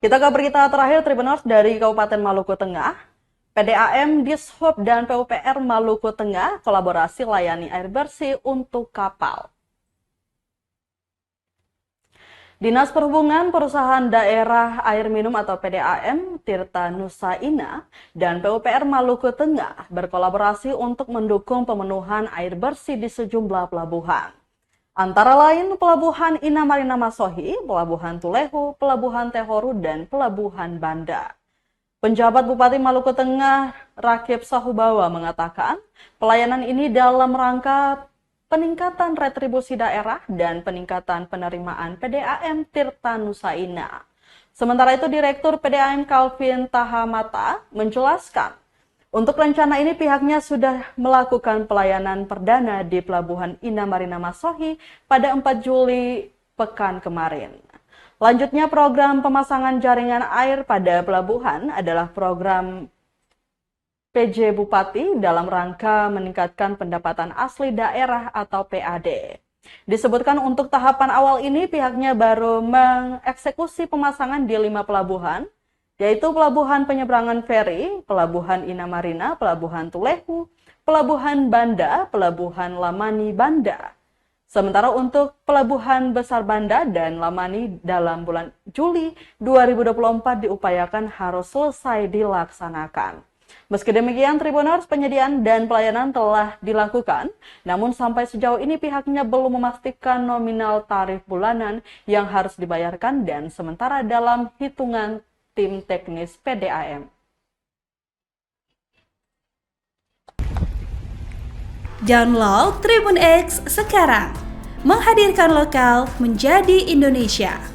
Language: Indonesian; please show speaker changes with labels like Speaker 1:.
Speaker 1: Kita ke berita terakhir Tribuners dari Kabupaten Maluku Tengah. PDAM, Dishub, dan PUPR Maluku Tengah kolaborasi layani air bersih untuk kapal. Dinas Perhubungan Perusahaan Daerah Air Minum atau PDAM Tirta Nusa Ina dan PUPR Maluku Tengah berkolaborasi untuk mendukung pemenuhan air bersih di sejumlah pelabuhan. Antara lain Pelabuhan Ina Marina Masohi, Pelabuhan Tulehu, Pelabuhan Tehoru, dan Pelabuhan Banda. Penjabat Bupati Maluku Tengah, Rakib Sahubawa mengatakan, pelayanan ini dalam rangka peningkatan retribusi daerah dan peningkatan penerimaan PDAM Tirta Nusa Ina. Sementara itu, Direktur PDAM Calvin Tahamata menjelaskan, untuk rencana ini pihaknya sudah melakukan pelayanan perdana di Pelabuhan Ina Marina Masohi pada 4 Juli pekan kemarin. Lanjutnya, program pemasangan jaringan air pada pelabuhan adalah program PJ Bupati dalam rangka meningkatkan pendapatan asli daerah atau PAD. Disebutkan untuk tahapan awal ini pihaknya baru mengeksekusi pemasangan di 5 pelabuhan, yaitu Pelabuhan Penyeberangan Feri, Pelabuhan Ina Marina, Pelabuhan Tulehu, Pelabuhan Banda, Pelabuhan Lamani Banda. Sementara untuk Pelabuhan Besar Banda dan Lamani dalam bulan Juli 2024 diupayakan harus selesai dilaksanakan. Meski demikian, Tribuners, penyediaan dan pelayanan telah dilakukan, namun sampai sejauh ini pihaknya belum memastikan nominal tarif bulanan yang harus dibayarkan dan sementara dalam hitungan tim teknis PDAM.
Speaker 2: Download Tribun X sekarang, menghadirkan lokal menjadi Indonesia.